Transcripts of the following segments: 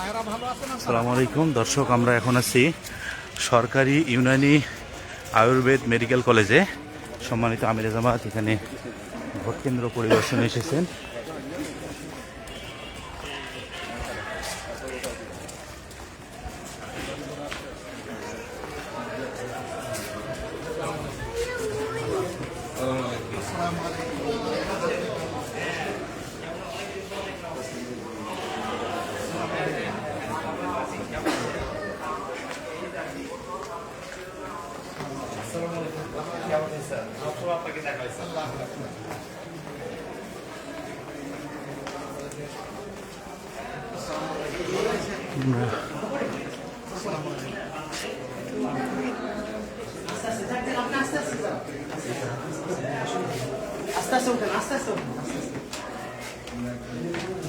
আসসালামু আলাইকুম দর্শক, আমরা এখন আছি সরকারি ইউনানি আয়ুর্বেদ মেডিকেল কলেজে। সম্মানিত আমিরে জামাত এখানে ভোট কেন্দ্র পরিদর্শনে এসেছেন।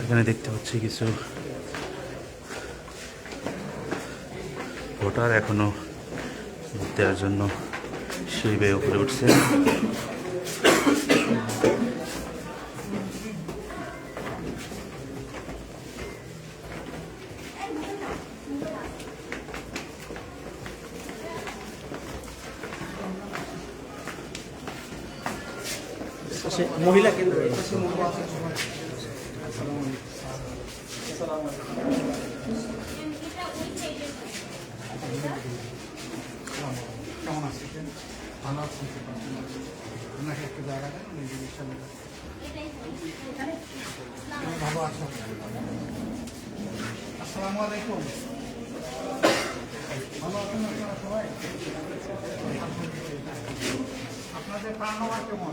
এখানে দেখতে পাচ্ছি কিছু ভোটার এখনো ভোট দেওয়ার জন্য সিঁড়ি বেয়ে উপরে উঠছে। মহিলা কেন্দ্র কেমন আছেন? ভালো আছেন? আপনাকে একটু জায়গা দেন, নিজের সামনে ভালো আছেন? আসসালামু আলাইকুম। ভালো আছেন আপনারা সবাই? আপনাদের প্রাণ হওয়ার কেমন?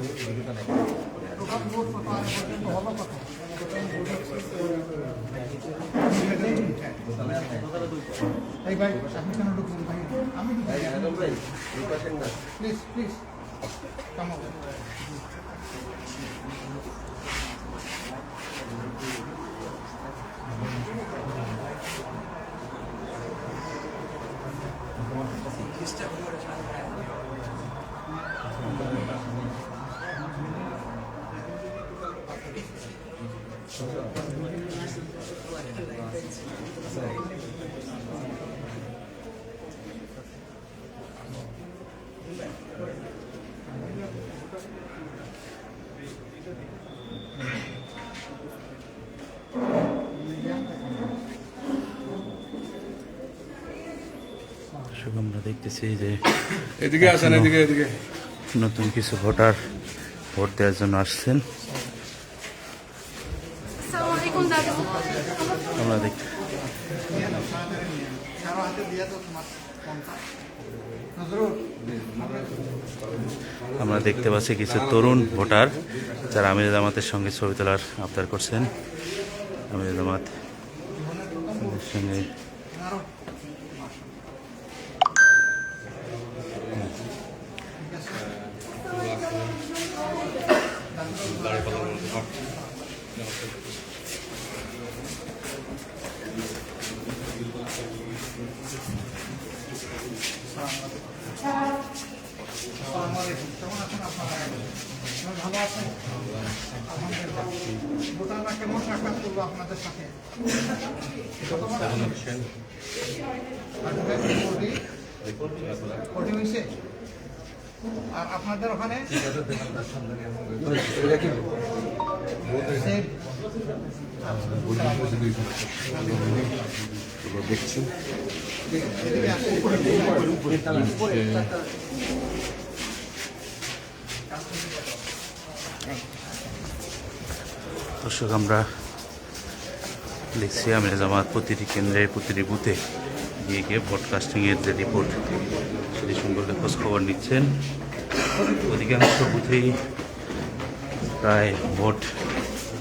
টোটাল ভোট কত আগে পর্যন্ত হলো কত? এই ভাই আপনি কেন ঢুকবেন ভাই? আমি প্লিজ প্লিজ কাম অন। আমরা দেখতেছি যে এদিকে আসেন, এদিকে এদিকে নতুন কিছু ভোটার ভোট দেওয়ার জন্য আসছেন। আমরা দেখতে আমরা দেখতে পাচ্ছি কিছু তরুণ ভোটার যারা আমির জামাতের সঙ্গে ছবি তোলার আবদার করছেন। আমির জামাত সঙ্গে ভালো আছেন? ভোটাররা কেমন সাক্ষাৎ করবো আপনাদের সাথে? আর আপনাদের ওখানে দেখছি দর্শক, আমরা দেখছি আমির জামাত প্রতিটি কেন্দ্রে প্রতিটি বুথে গিয়ে গিয়ে ভোট কাস্টিংয়ের যে রিপোর্ট সেটি সম্পর্কে খোঁজখবর নিচ্ছেন। অধিকাংশ বুথেই প্রায় ভোট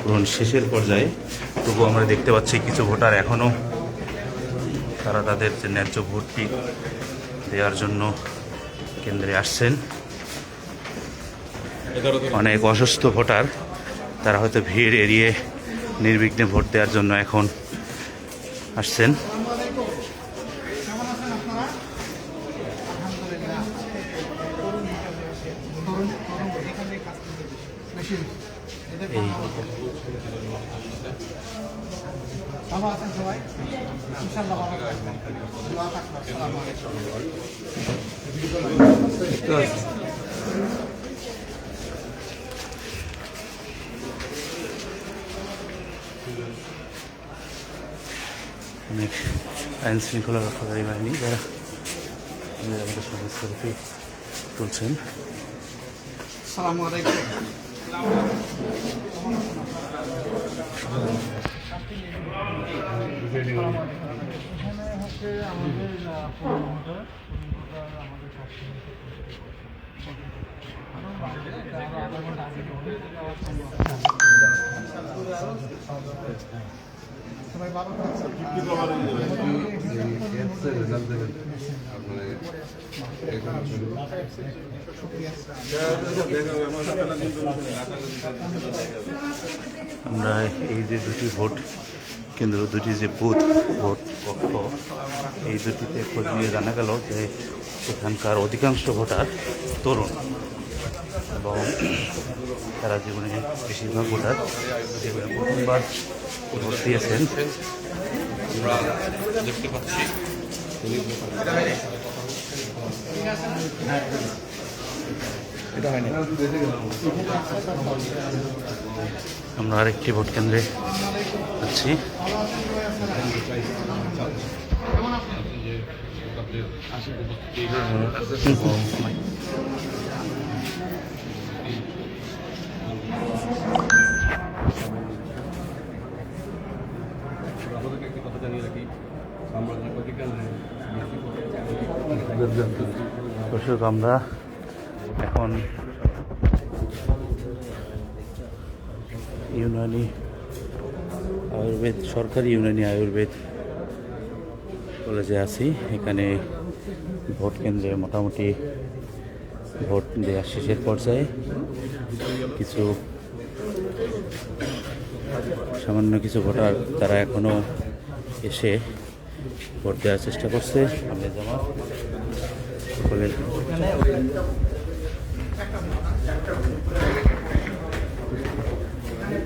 গ্রহণ শেষের পর্যায়ে, তবু আমরা দেখতে পাচ্ছি কিছু ভোটার এখনও তারা তাদের যে ন্যায্য ভোটটি দেওয়ার জন্য কেন্দ্রে আসছেন। অনেক অসুস্থ ভোটার তারা হয়তো ভিড় এড়িয়ে নির্বিঘ্নে ভোট দেওয়ার জন্য এখন আসছেন। বেশি এই ভালো আছেন সবাই? ইনশাআল্লাহ ভালো থাকবেন। দোয়া থাকবে। আসসালামু আলাইকুম। অনেক আইন শৃঙ্খলা রক্ষাকারী বাহিনী যারা আমাদের সঙ্গে সেলফি তুলছেন। আসসালামু আলাইকুম। এখানে হচ্ছে আমাদের প্রমোটার আমাদের সবাই ভালো আমরা এই যে দুটি ভোট কেন্দ্র, দুটি যে বুথ ভোট কক্ষ, এই দুটিতে খোঁজ নিয়ে জানা গেল যে এখানকার অধিকাংশ ভোটার তরুণ এবং তারা জীবনে বেশিরভাগ ভোটার জীবনে প্রথমবার ভোট দিয়েছেন। আমরা দেখতে পাচ্ছি এটা হয়নি। আমরা আরেকটি ভোট কেন্দ্রে আছি। দর্শক, আমরা এখন ইউনানি আয়ুর্বেদ, সরকারি ইউনানি আয়ুর্বেদ কলেজে আছি। এখানে ভোট কেন্দ্রে মোটামুটি ভোট দেওয়া শেষের পর্যায়ে। কিছু সামান্য কিছু ভোটার তারা এখনও এসে ভোট দেওয়ার চেষ্টা করছে। আমরা জামাত সকলের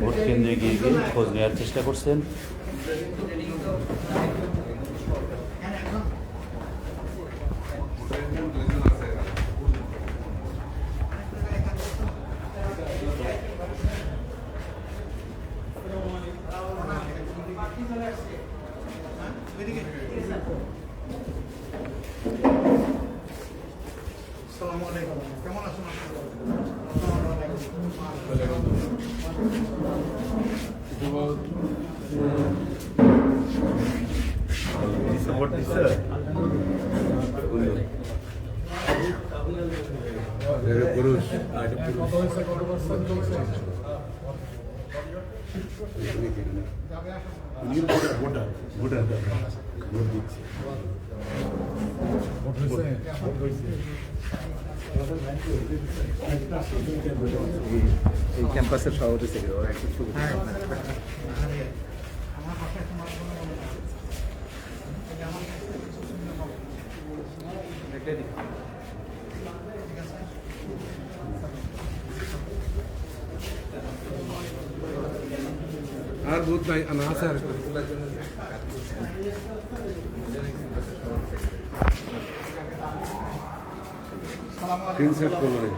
ভোট কেন্দ্রে গিয়ে খোঁজ নেওয়ার চেষ্টা করছেন। আসসালামু আলাইকুম। কেমন আছেন পুরুষ এই ক্যাম্পাসের সভাপতি ছিল। আর বুধ নাই আছে আর তিন সেট করবে।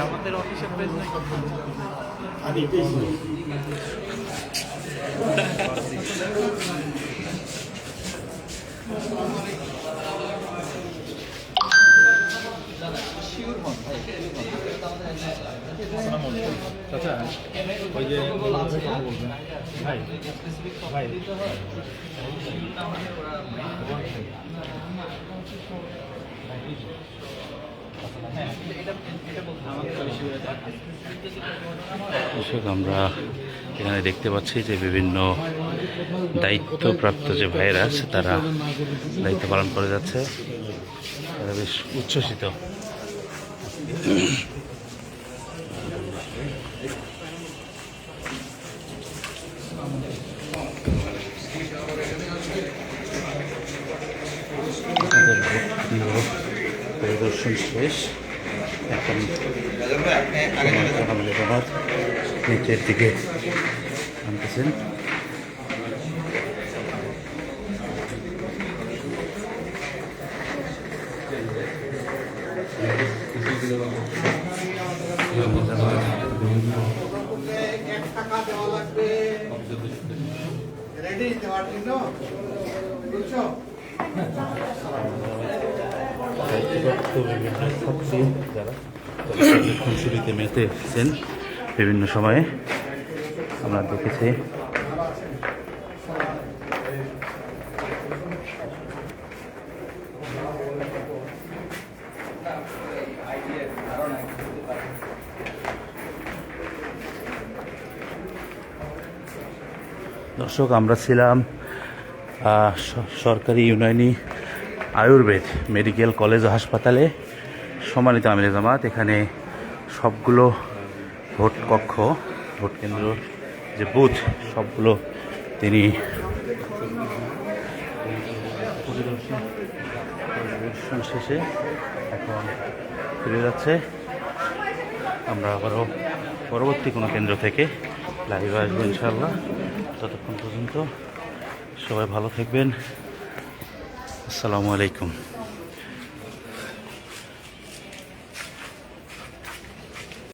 আমাদের অফিসের পেজ নাই। আচ্ছা ওই যে কথা বলবেন ভাই ভাই দর্শক, আমরা এখানে দেখতে পাচ্ছি যে বিভিন্ন দায়িত্বপ্রাপ্ত যে ভাইয়েরা আছে তারা দায়িত্ব পালন করে যাচ্ছে। তারা বেশ উচ্ছ্বসিত। আমাদের ভোটকেন্দ্র পরিদর্শন শেষ। এখন আমাদের জামাত নিচের দিকে নামতেছেন। টাকা দেওয়া লাগবে রেডি দেওয়ার জন্য বুঝছো খুনসুটিতে মেতেছেন বিভিন্ন সময়ে আমরা দেখেছি। দর্শক, আমরা ছিলাম সরকারি ইউনানি আয়ুর্বেদ মেডিকেল কলেজ ও হাসপাতালে। সম্মানিত আমিরে জামাত, এখানে সবগুলো ভোট কক্ষ, ভোট কেন্দ্র যে বুথ, সবগুলো তিনি পরিদর্শন শেষে এখন ফিরে যাচ্ছে। আমরা আবারও পরবর্তী কোনো কেন্দ্র থেকে লাইভে আসবো ইনশাআল্লাহ। ততক্ষণ পর্যন্ত সবাই ভালো থাকবেন। আসসালামু আলাইকুম।